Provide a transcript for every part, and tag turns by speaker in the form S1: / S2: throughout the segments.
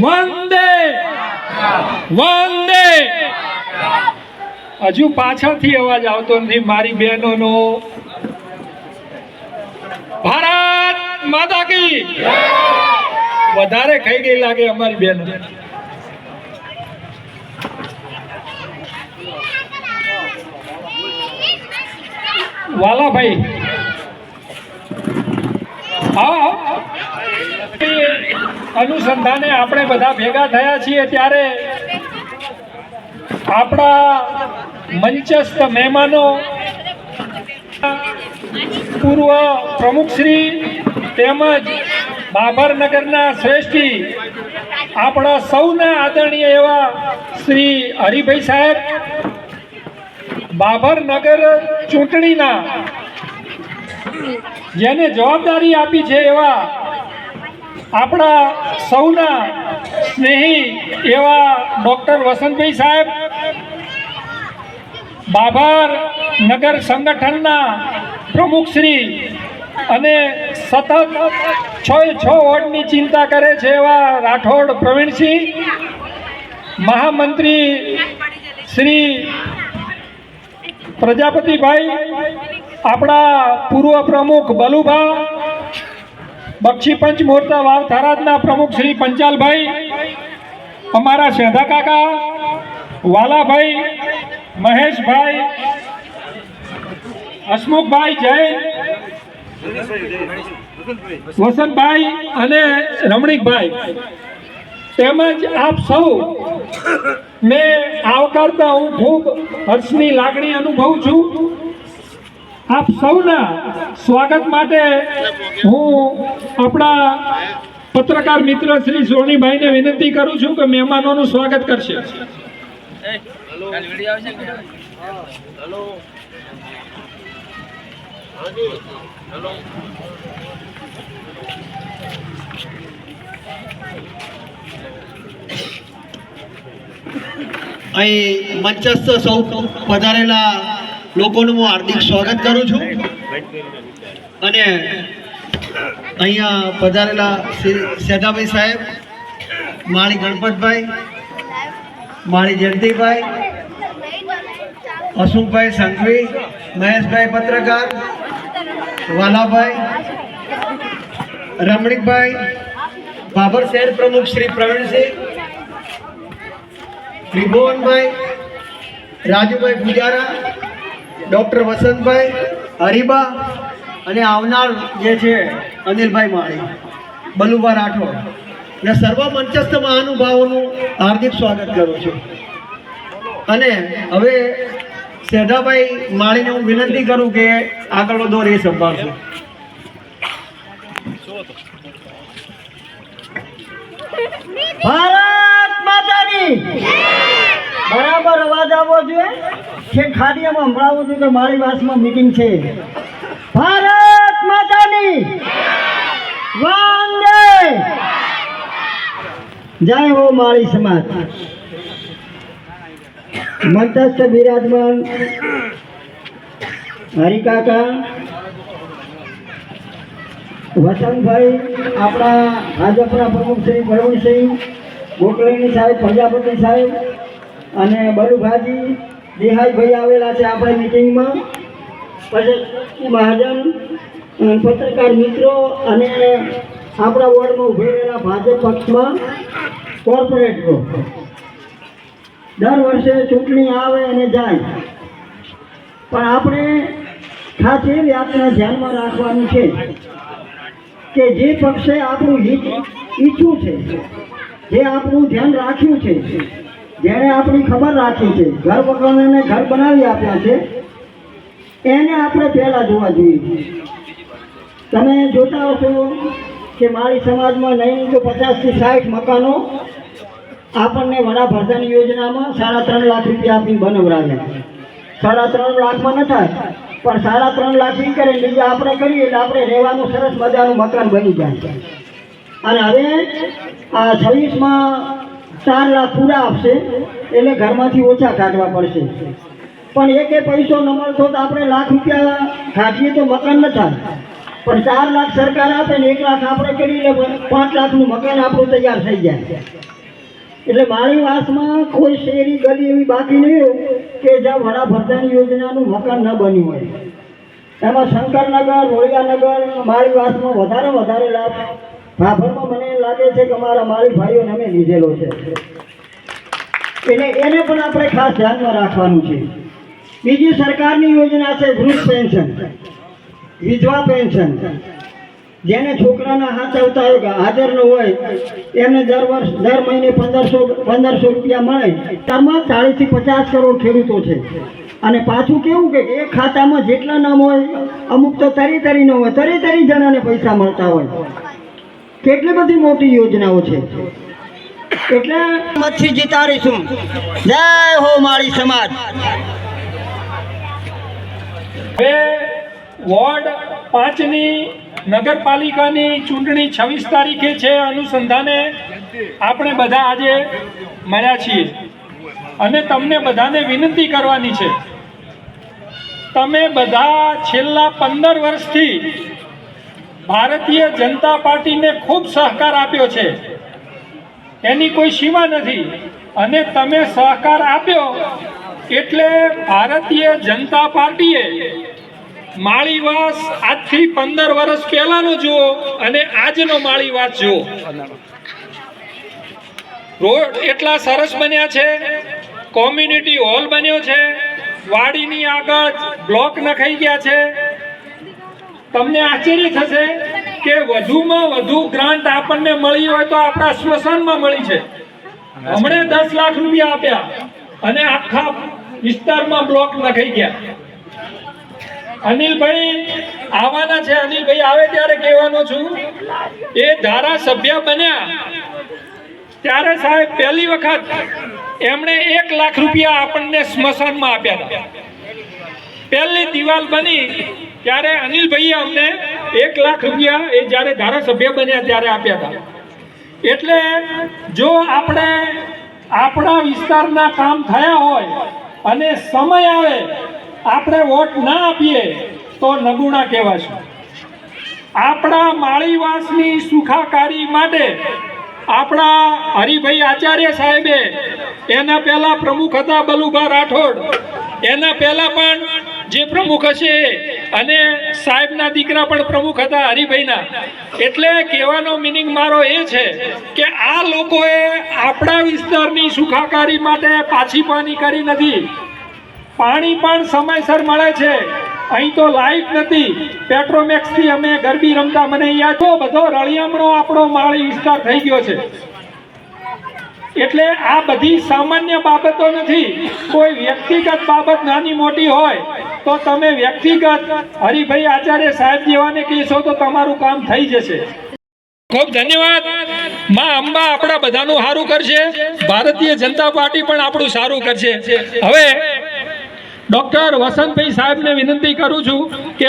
S1: વંદે વંદે. હજુ પાછળથી અવાજ આવતો નથી મારી બહેનોનો. ભારત માતા કી. વધારે ખાઈ ગઈ લાગે અમારી બહેનો. વાલાભાઈ હા, અનુસંધાને આપણે બધા ભેગા થયા છીએ ત્યારે આપણા મંચસ્થ મહેમાનો, પૂર્વ પ્રમુખશ્રી તેમજ બાબરનગરના શ્રેષ્ઠી, આપણા સૌના આદરણીય એવા શ્રી હરિભાઈ સાહેબ, બાબરનગર ચૂંટણીના જેને જવાબદારી આપી છે એવા આપણા સૌના સ્નેહી એવા ડૉક્ટર વસંતભાઈ સાહેબ, બાબરનગર સંગઠનના પ્રમુખશ્રી અને સતત 6 વોર્ડની ચિંતા કરે છે એવા રાઠોડ પ્રવીણસિંહ, મહામંત્રી શ્રી પ્રજાપતિભાઈ, આપણા પૂર્વ પ્રમુખ બલુભા, બક્ષીપંચ મોરચા વાવ થરાદના પ્રમુખ શ્રી પંચાલભાઈ, અમારા શેધા કાકા, વાલાભાઈ, મહેશભાઈ, હસમુખભાઈ જૈન, વસંતભાઈ અને રમણીકભાઈ, તેમજ આપ સૌ ને આવકારતા હું ખૂબ હર્ષની લાગણી અનુભવું છું. આપ સૌના સ્વાગત માટે હું આપણા પત્રકાર મિત્ર શ્રી સોનીભાઈને વિનંતી કરું છું કે મહેમાનોનું સ્વાગત કરશે.
S2: અહીં મંચસ્થ સૌ પધારેલા લોકોનું હું હાર્દિક સ્વાગત કરું છું અને અહીંયા પધારેલા શેઠાભાઈ સાહેબ, માળી ગણપતભાઈ, માળી જયંતિભાઈ, અશોકભાઈ સંઘવી, મહેશભાઈ પત્રકાર, વાલાભાઈ, રમણીકભાઈ, બાબર શહેર પ્રમુખ શ્રી પ્રવીણસિંહ, ત્રિભુવનભાઈ, રાજુભાઈ પૂજારા, ડૉક્ટર વસંતભાઈ, હરિબા અને આવનાર જે છે અનિલભાઈ માળી, બલુભા રાઠોડ અને સર્વ મંચસ્થ મહાનુભાવોનું હાર્દિક સ્વાગત કરું છું. અને હવે શેઠાભાઈ માળીને હું વિનંતી કરું કે આગળનો દોર એ સંભાળશું. ભારત માતાની બરાબર અવાજ આવવો જોઈએ કે ખાડીયામાં સંભળાવવું જોઈએ કે મારી વાસમાં મીટિંગ છે. ભારત માતાની વંદે. જય હો માળી સમાજ. મંચસ્થ બિરાજમાન હરિકાકા, વસંતભાઈ, આપણા ભાજપના પ્રમુખ શ્રી પ્રવીણસિંહ, ગોકળણી સાહેબ, પ્રજાપતિ સાહેબ અને બલુભાજી દેહાઈભાઈ આવેલા છે આપણે મિટિંગમાં, પછી મહાજન, પત્રકાર મિત્રો અને આપણા વોર્ડમાં ઉભી રહેલા ભાજપ પક્ષમાં કોર્પોરેટરો. દર વર્ષે ચૂંટણી આવે અને જાય, પણ આપણે ખાસ એ વાતને ધ્યાનમાં રાખવાનું છે કે જે પક્ષે આપણું હિત ઈચ્છ્યું છે, જે આપણું ધ્યાન રાખ્યું છે, જેણે આપણી ખબર રાખી છે, ઘર વગરને ઘર બનાવી આપ્યા છે, એને આપણે પહેલાં જોવા જોઈએ. તમે જોતા હશો કે મારી સમાજમાં નહીં તો 50 થી 60 મકાનો આપણને વડાપ્રધાન યોજનામાં 3.5 લાખ રૂપિયા આપી બનાવરાવ્યા. 3.5 લાખમાં ન થાય પણ 3.5 લાખ ઈ કરે બીજા આપણે કરીએ એટલે આપણે રહેવાનું સરસ મજાનું મકાન બની જાય. અને હવે આ 26માં 4 લાખ પૂરા આપશે એટલે ઘરમાંથી ઓછા કાઢવા પડશે. પણ એકે પૈસો ન મળતો તો આપણે લાખ રૂપિયા કાઢીએ તો મકાન ન થાય, પણ 4 લાખ સરકાર આપે ને 1 લાખ આપણે કરી લે 5 લાખનું મકાન આપણું તૈયાર થઈ જાય. એટલે માળીવાસમાં કોઈ શેરી ગલી એવી બાકી નહીં હોય કે જ્યાં વડાપ્રધાન યોજનાનું મકાન ન બન્યું હોય. એમાં શંકરનગર, રોળિયાનગર, માળીવાસમાં વધારે લાભ ભાભરમાં મને લાગે છે કે અમારા માળી ભાઈઓને અમે લીધેલો છે. એને પણ આપણે ખાસ ધ્યાનમાં રાખવાનું છે. બીજી સરકારની યોજના છે વૃદ્ધ પેન્શન, વિધવા પેન્શન. જેને છોકરાના હાચવતા હોય કે હાજર ન હોય એમને દર મહિને 1500 રૂપિયા મળે. તેમાં 40 થી 50 કરોડ ખેડૂતો છે. અને પાછું કેવું કે એક ખાતામાં જેટલા નામ હોય અમુક તો તરી ન હોય, તરી જણાને પૈસા મળતા હોય. કેટલી બધી મોટી યોજનાઓ છે. એટલે મતથી જીતાડીશું. જય હો માળી સમાજ.
S1: હવે વોર્ડ 5ની નગરપાલિકાની ચૂંટણી 26 તારીખે છે. અનુસંધાને આપણે બધા આજે મળ્યા છીએ અને તમને બધાને વિનંતી કરવાની છે. તમે બધા છેલ્લા 15 વર્ષથી ભારતીય જનતા પાર્ટીને ખૂબ સહકાર આપ્યો છે, એની કોઈ સીમા નથી. અને તમે સહકાર આપ્યો એટલે ભારતીય જનતા પાર્ટીએ માળીવાસ આજથી 15 વર્ષ પહેલાનો જુઓ અને આજનો માળીવાસ જુઓ. રોડ એટલા સરસ બન્યા છે, કોમ્યુનિટી હોલ બન્યો છે, વાડીની આગળ બ્લોક નખાઈ ગયા છે. તમને આશ્ચર્ય થશે કે વધુમાં વધુ ગ્રાન્ટ આપણને મળી હોય તો આપણા સ્મશાનમાં મળી છે. હમણે 10 લાખ રૂપિયા આપ્યા અને આખા વિસ્તારમાં બ્લોક નખાઈ ગયા. અનિલભાઈ આવવાના છે. અનિલભાઈ આવે ત્યારે કહેવાનો છું, એ ધારાસભ્ય બન્યા ત્યારે સાહેબ પહેલી વખત એમણે 1 લાખ રૂપિયા આપણને સ્મશાનમાં આપ્યા હતા. પહેલી દિવાલ બની ત્યારે અનિલભાઈએ અમને 1 લાખ રૂપિયા એ જ્યારે ધારાસભ્ય બન્યા ત્યારે આપ્યા હતા. એટલે જો આપણે આપણા વિસ્તારના કામ થયા હોય અને સમય આવે આપણે વોટ ના આપીએ તો નગુણા કહેવાશું. આપણા માળીવાસની સુખાકારી માટે આપણા હરિભાઈ આચાર્ય સાહેબે, એના પહેલા પ્રમુખ હતા બલુભા રાઠોડ, એના પહેલા પણ જે પ્રમુખ હશે અને સાહેબના દીકરા પણ પ્રમુખ હતા હરિભાઈના. એટલે કહેવાનો મિનિંગ મારો એ છે કે આ લોકોએ આપણા વિસ્તારની સુખાકારી માટે પાછી પાની કરી નથી. પાણી પણ સમયસર મળે છે. અહીં તો લાઈટ નથી. પેટ્રોમેક્સથી અમે ગરબી રમતા, મને યાદ તો બધો રળિયામણો આપણો માળી વિસ્તાર થઈ ગયો છે. એટલે આ બધી સામાન્ય બાબતો નથી. કોઈ વ્યક્તિગત બાબત નાની મોટી હોય તો તમે વ્યક્તિગત હરિભાઈ આચાર્ય સાહેબ જેવાને કહેશો તો તમારું કામ થઈ જશે. ખૂબ ધન્યવાદ. માં અંબા આપણા બધાનું સારું કરશે. ભારતીય જનતા પાર્ટી પણ આપણું સારું કરશે. હવે ડોક્ટર વસંતભાઈ સાહેબને વિનંતી કરું છું કે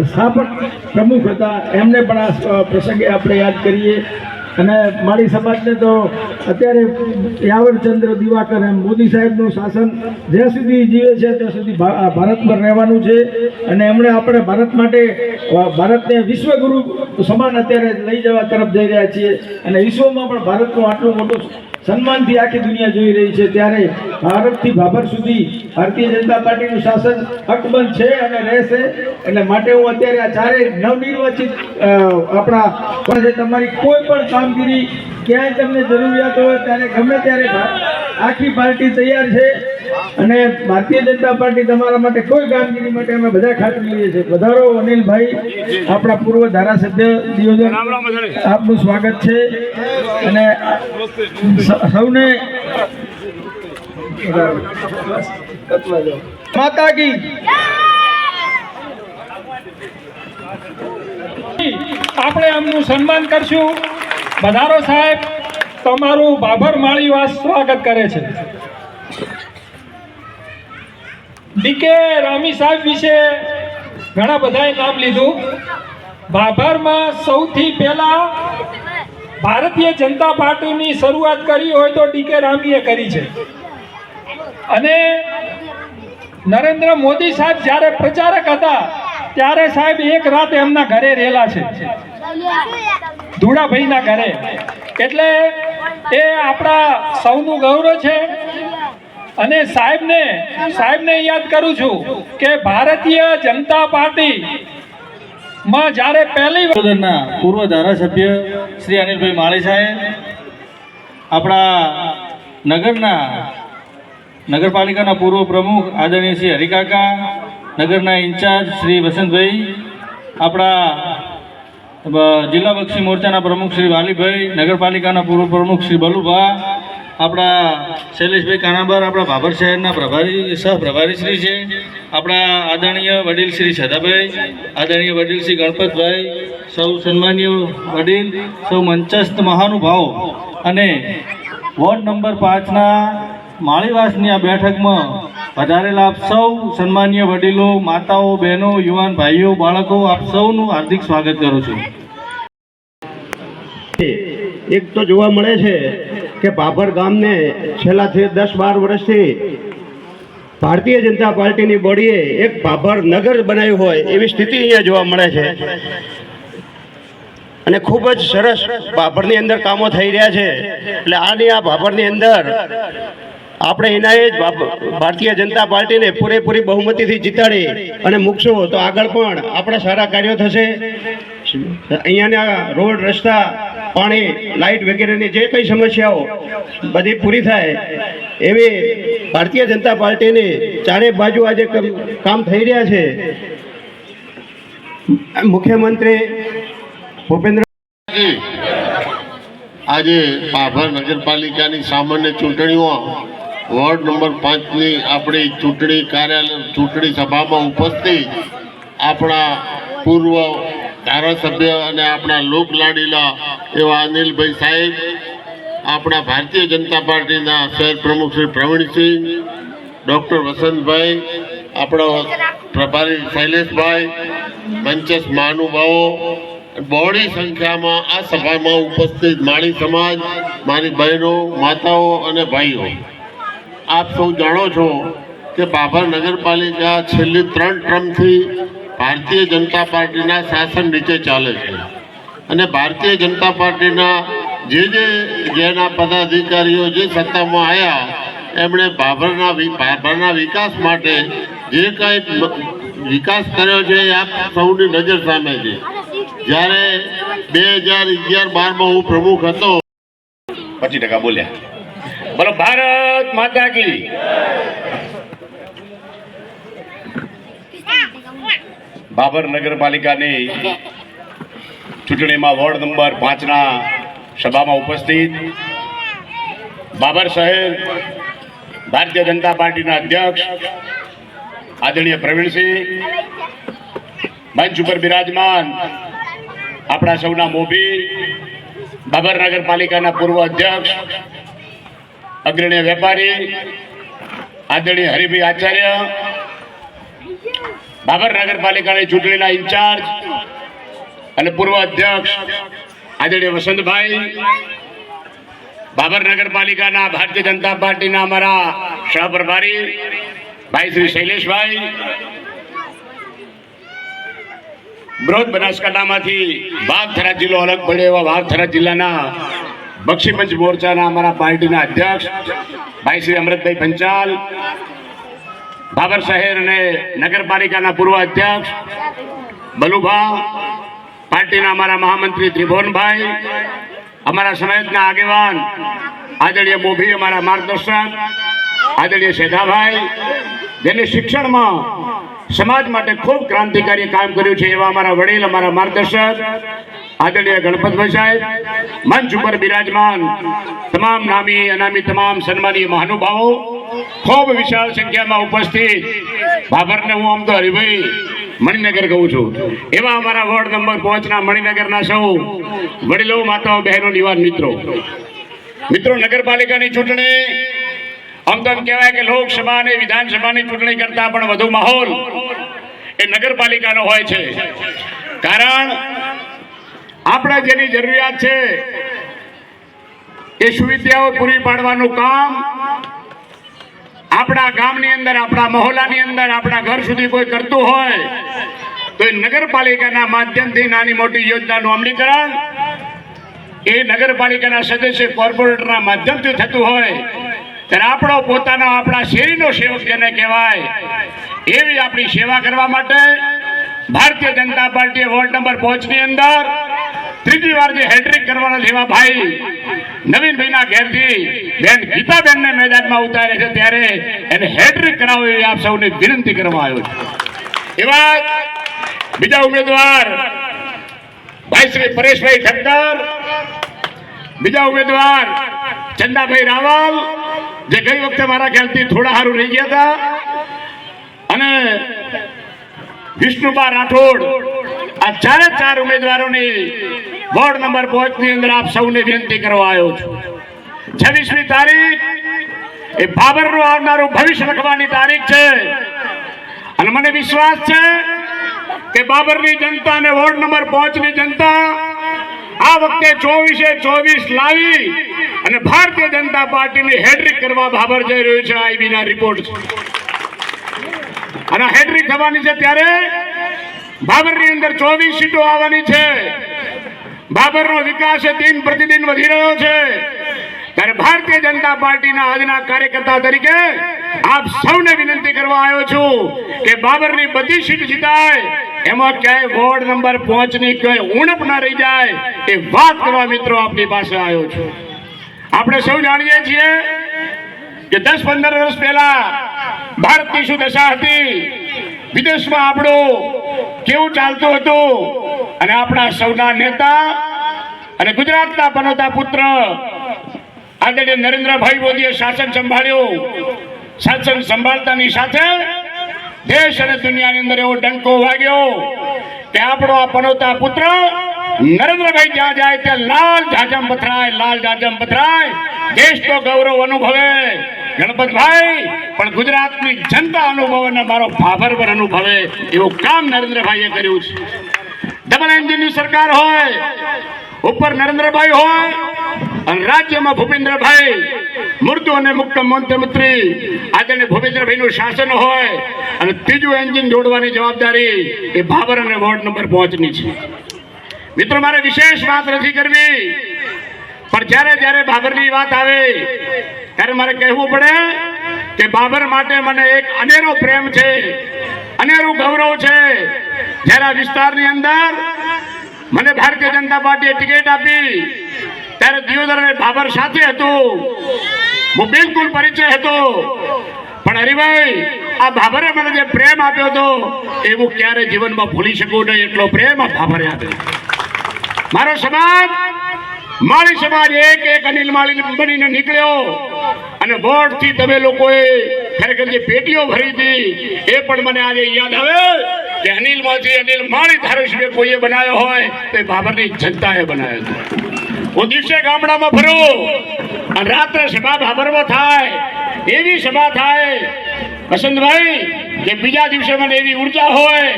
S3: સ્થાપક પ્રમુખ હતા, એમને પણ આ પ્રસંગે આપણે યાદ કરીએ. અને મારી સમાજને તો અત્યારે યાવરચંદ્ર દિવાકર એમ મોદી સાહેબનું શાસન જ્યાં સુધી જીવે છે ત્યાં સુધી ભારતમાં રહેવાનું છે. અને એમણે આપણે ભારત માટે ભારતને વિશ્વગુરુ સમાન અત્યારે લઈ જવા તરફ જઈ રહ્યા છીએ. અને વિશ્વમાં પણ ભારતનું આટલું મોટું સન્માનથી આખી દુનિયા જોઈ રહી છે. ત્યારે ભારતથી ભાભર સુધી ભારતીય જનતા પાર્ટીનું શાસન હકબંધ છે અને રહેશે. એટલે માટે હું અત્યારે આ ચારેય નવનિર્વાચિત આપણા તમારી કોઈ પણ કામગીરી ક્યાંય તમને જરૂરિયાત હોય ત્યારે ગમે ત્યારે આખી પાર્ટી તૈયાર છે. અને ભારતીય જનતા પાર્ટી તમારા માટે કોઈ કામગીરી માટે અમે બધા ખાતરી લઈએ છીએ. વધારો અનિલભાઈ, આપણા પૂર્વ ધારાસભ્ય દિયોદર, આપનું સ્વાગત છે. અને સૌને માતા કી
S1: આપણે એમનું સન્માન કરશું. વધારો સાહેબ, તમારું ભાભર માળીવાસ સ્વાગત કરે છે. ડીકે રામી સાહેબ વિશે ઘણા બધાએ નામ લીધું. ભાભરમાં સૌથી પહેલા ભારતીય જનતા પાર્ટીની શરૂઆત કરી હોય તો ડીકે રામીએ કરી છે. અને નરેન્દ્ર મોદી સાહેબ જ્યારે પ્રચારક હતા ત્યારે સાહેબ એક રાત એમના ઘરે રહેલા છે, ધુડાભાઈના ઘરે. એટલે એ આપણા સૌનું ગૌરવ છે. અને સાહેબને યાદ કરું છું કે ભારતીય જનતા પાર્ટી માં જ્યારે પહેલી
S4: પૂર્વ ધારાસભ્ય શ્રી અનિલભાઈ માળી સાહેબ, આપણા નગરપાલિકાના પૂર્વ પ્રમુખ આદરણીય શ્રી હરિકાકા, નગરના ઇન્ચાર્જ શ્રી વસંતભાઈ, આપણા જિલ્લા બક્ષી મોરચાના પ્રમુખ શ્રી વાલીભાઈ, નગરપાલિકાના પૂર્વ પ્રમુખ શ્રી બલુભા, આપણા શૈલેષભાઈ કાનાબર, આપણા ભાભર શહેરના સહપ્રભારી શ્રી છે, આપણા આદરણીય વડીલ શ્રી સદાભાઈ, આદરણીય વડીલ શ્રી ગણપતભાઈ, સૌ સન્માનીય વડીલ, સૌ મંચસ્થ મહાનુભાવો અને વોર્ડ નંબર 5ના માળીવાસની આ બેઠકમાં વધારેલા આપ સૌ સન્માનીય વડીલો, માતાઓ, બહેનો, યુવાન ભાઈઓ, બાળકો, આપ સૌનું હાર્દિક સ્વાગત કરું છું.
S5: એક તો જોવા મળે છે કે ભાભર ગામને છેલ્લા 10-12 વર્ષથી ભારતીય જનતા પાર્ટીની બોડીએ એક ભાભર નગર બનાવ્યું હોય એવી સ્થિતિ અહીંયા જોવા મળે છે. અને ખૂબ જ સરસ ભાભરની અંદર કામો થઈ રહ્યા છે. એટલે આ ભાભરની અંદર આપણે એના જ ભારતીય જનતા પાર્ટીને પૂરેપૂરી બહુમતીથી જીતાડી અને મૂકશો તો આગળ પણ આપણા સારા કાર્યો થશે. અહીંયાના રોડ, રસ્તા, પાણી, લાઇટ વગેરેની જે કંઈ સમસ્યાઓ બધી પૂરી થાય એવી ભારતીય જનતા પાર્ટીની ચારે બાજુ આજે કામ થઈ રહ્યા છે. મુખ્યમંત્રી ભૂપેન્દ્ર
S6: આજે ભાભર નગરપાલિકાની સામાન્ય ચૂંટણીઓ વોર્ડ નંબર 5ની આપણી ચૂંટણી સભામાં ઉપસ્થિત આપણા પૂર્વ ધારાસભ્ય અને આપણા લોકલાડીલા એવા અનિલભાઈ સાહેબ, આપણા ભારતીય જનતા પાર્ટીના શહેર પ્રમુખ શ્રી પ્રવીણસિંહ, ડૉક્ટર વસંતભાઈ, આપણા પ્રભારી શૈલેષભાઈ, મંચસ્થ મહાનુભાવો, બહોળી સંખ્યામાં આ સભામાં ઉપસ્થિત માળી સમાજ, મારી બહેનો, માતાઓ અને ભાઈઓ, આપ સૌ જાણો છો કે ભાભર નગરપાલિકા છેલ્લી 3 ટર્મથી ભારતીય જનતા પાર્ટીના શાસન નીચે ચાલે છે. અને ભારતીય જનતા પાર્ટીના જેના પદાધિકારીઓ જે સત્તામાં આવ્યા એમણે ભાભરના વિકાસ માટે જે કાંઈ વિકાસ કર્યો છે એ આપ સૌની નજર સામે છે. જ્યારે 2011-12માં હું પ્રમુખ હતો,
S7: 25% બોલ્યા. બોલો ભારત માતા કી. ભાભર નગરપાલિકાની ચૂંટણીમાં વોર્ડ નંબર 5ના સભામાં ઉપસ્થિત ભાભર શહેર ભારતીય જનતા પાર્ટીના અધ્યક્ષ આદરણીય પ્રવીણસિંહ, મંચ ઉપર બિરાજમાન આપણા સૌના મોભી, ભાભર નગરપાલિકાના પૂર્વ અધ્યક્ષ, અગ્રણીય વેપારી આદરણીય હરિભાઈ આચાર્ય, ભાભર નગરપાલિકાની ચૂંટણીના ઇન્ચાર્જ અને પૂર્વ અધ્યક્ષ આદરણીય વસંતભાઈ, ભાભર નગરપાલિકાના ભારતીય જનતા પાર્ટીના અમારા સહપ્રભારી ભાઈ શ્રી શૈલેષભાઈ, બૃહદ બનાસકાંઠામાંથી વાઘથરા જિલ્લો અલગ પડ્યો એવા વાઘથરા જિલ્લાના બક્ષીપંચ મોરચાના અમારા પાર્ટીના અધ્યક્ષ ભાઈ શ્રી અમૃતભાઈ પંચાલ, ભાભર શહેર અને નગરપાલિકાના પૂર્વ અધ્યક્ષ બલુભા, પાર્ટીના અમારા મહામંત્રી ત્રિભુવનભાઈ, અમારા સમાજના આગેવાન આદરણીય મોભી, અમારા માર્ગદર્શક આદરણીય શેધાભાઈ, જેને શિક્ષણમાં સમાજ માટે ખૂબ ક્રાંતિકારી કામ કર્યું છે એવા અમારા વડીલ, અમારા માર્ગદર્શક આદરણીય ગણપતભાઈ સાહેબ, મંચ ઉપર બિરાજમાન તમામ નામી અનામી તમામ સન્માનીય મહાનુભાવો, ખૂબ વિશાળ સંખ્યામાં ઉપસ્થિત ભાભરને હું આમ તો હરિભાઈ મણિનગર કહું છું એવા અમારા વોર્ડ નંબર 5ના મણિનગરના સૌ વડીલો, માતાઓ, બહેનો, યુવાન મિત્રો, નગરપાલિકાની ચૂંટણી આમ તો એમ કહેવાય કે લોકસભા અને વિધાનસભાની ચૂંટણી કરતા પણ વધુ માહોલ એ નગરપાલિકાનો હોય છે. કારણ આપણે જેની જરૂરિયાત છે એ સુવિધાઓ પૂરી પાડવાનું કામ આપણા ગામની અંદર, આપણા મહોલ્લાની અંદર, આપણા ઘર સુધી કોઈ કરતું હોય તો એ નગરપાલિકાના માધ્યમથી નાની મોટી યોજનાનું અમલીકરણ એ નગરપાલિકાના સદસ્ય કોર્પોરેટરના માધ્યમથી થતું હોય ત્યારે આપણો પોતાનો આપણા શેરીનો સેવક જેને કહેવાય એવી આપણી સેવા કરવા માટે ભારતીય જનતા પાર્ટીએ વોર્ડ નંબર 5 ની અંદર ત્રીજી વાર જે હેટ્રિક કરવાના છે એવા ભાઈ નવીનભાઈના ઘેરથી બેન ગીતાબેનને મેદાનમાં ઉતારે છે ત્યારે એને હેટ્રિક કરાવો એવી આપ સૌને વિનંતી કરવામાં આવ્યો છે. એવા બીજા ઉમેદવાર ભાઈ શ્રી પરેશભાઈ ઠક્કર, બીજા ઉમેદવાર ચંદાભાઈ રાવલ જે ગઈ વખતે મારા ખ્યાલથી થોડા સારું રહી ગયા હતા, અને વિષ્ણુબા રાઠોડ, આ ચાર ઉમેદવારોની વોર્ડ નંબર 5 ની અંદર આપ સૌને વિનંતી કરવા આવ્યો છું. 26મી તારીખ એ બાબરનું આવનારું ભવિષ્ય લખવાની તારીખ છે અને મને વિશ્વાસ છે કે બાબરની જનતા અને વોર્ડ નંબર 5 ની જનતા આ વખતે 24 લાવી અને ભારતીય જનતા પાર્ટીની હેડ્રિક કરવા બાબર જઈ રહ્યું છે. આઈબીના રિપોર્ટ અને હેડ્રિક થવાની છે ત્યારે બાબરની અંદર 24 સીટો આવવાની છે. બાબરનો વિકાસ દિન પ્રતિદિન વધી રહ્યો છે ત્યારે ભારતીય જનતા પાર્ટીના આજના કાર્યકર્તા તરીકે આપ સૌને વિનંતી કરવા આવ્યો છું કે બાબરની બધી સીટ જીતાય, એમાં ક્યાંય વોર્ડ નંબર 5 ની કોઈ ઉણપ ના રહી જાય એ વાત કરવા મિત્રો આપની પાસે આવ્યો છું. આપણે સૌ જાણીએ છીએ કે 10-15 વર્ષ પહેલા ભારતની શું દશા હતી, વિદેશમાં આપણું કેવું ચાલતું હતું, અને આપણા સૌના નેતા અને ગુજરાતના પનોતા પુત્ર આદરણીય નરેન્દ્રભાઈ મોદીએ શાસન સંભાળ્યું. શાસન સંભાળતાની સાથે દેશ અને દુનિયાની અંદર એવો ડંકો વાગ્યો કે આપણો આ પનોતા પુત્ર નરેન્દ્રભાઈ જ્યાં જાય ત્યાં લાલ જાજમ પથરાય, દેશ તો ગૌરવ અનુભવે ગણપતભાઈ, પણ ગુજરાતની જનતા અનુભવે અને મારો ભાભર પર અનુભવે એવું કામ નરેન્દ્રભાઈએ કર્યું છે. ડબલ એન્જિનની સરકાર હોય, ઉપર નરેન્દ્રભાઈ હોય અને રાજ્યમાં ભૂપેન્દ્રભાઈ મૃદુ અને મુખ્યમંત્રી આદરણીય ભૂપેન્દ્રભાઈનું શાસન હોય, અને ત્રીજું એન્જિન જોડવાની જવાબદારી એ બાબર અને વોર્ડ નંબર 5 ની છે. મિત્રો, મારે વિશેષ વાત નથી કરવી, પણ જ્યારે બાબરની વાત આવે ત્યારે મારે કહેવું પડે કે બાબર માટે મને એક અનેરો પ્રેમ છે, અનેરું ગૌરવ છે. જ્યારે આ વિસ્તારની અંદર મને ભારતીય જનતા પાર્ટીએ ટિકિટ આપી ત્યારે દિયોદર અને બાબર સાથે હતું, હું બિલકુલ પરિચય હતો, પણ હરિભાઈ આ બાબરે મને જે પ્રેમ આપ્યો હતો એવું ક્યારે જીવનમાં ભૂલી શકું નહીં, એટલો પ્રેમ આ બાબરે આપ્યો. મારો સમાજ માળી સમાજ એક અનિલ માળી બનીને નીકળ્યો, અને વોટથી તમે લોકોએ ખરેખર જે પેટીઓ ભરી હતી એ પણ મને આજે યાદ આવે કે અનિલમાંથી અનિલ માળી ધારાસભ્ય કોઈએ બનાવ્યો હોય તો એ બાબરની જનતાએ બનાવ્યો હતો. હું દિવસે ગામડામાં ફરું અને રાત્રે સભા બાબરમાં થાય, એવી સભા થાય વસંતભાઈ કે બીજા દિવસે મને એવી ઉર્જા હોય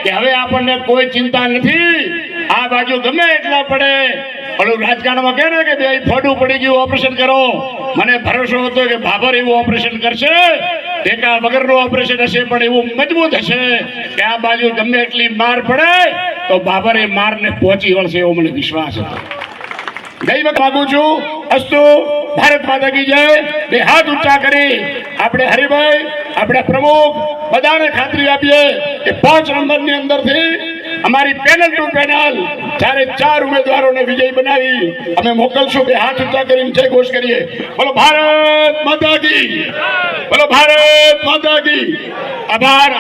S7: કે હવે આપણને કોઈ ચિંતા નથી. આ બાજુ ગમે એટલા પડે, ઓલું રાજકારણમાં કહે ને કે બે ફોડું પડી ગયું ઓપરેશન કરો, મને ભરોસો હતો કે બાબર એવું ઓપરેશન કરશે, ટેકા વગરનું ઓપરેશન હશે પણ એવું મજબૂત હશે કે આ બાજુ ગમે એટલી માર પડે તો બાબર એ મારને પહોંચી વળશે, એવો મને વિશ્વાસ હતો. ગઈ વખત માગું છું, અસ્તુ ભારત માતા કી જય. બે હાથ ઊંચા કરી આપણે હરિભાઈ, આપણે પ્રમુખ બધાને ખાતરી આપીએ કે 5 નંબરની અંદરથી અમારી પેનલ ટુ પેનલ જ્યારે 4 ઉમેદવારોને વિજય બનાવી અમે મોકલશું. બે હાથ ઊંચા કરીને જય ઘોષ કરીએ. બોલો ભારત માતા કી, બોલો ભારત માતા કી. આભાર.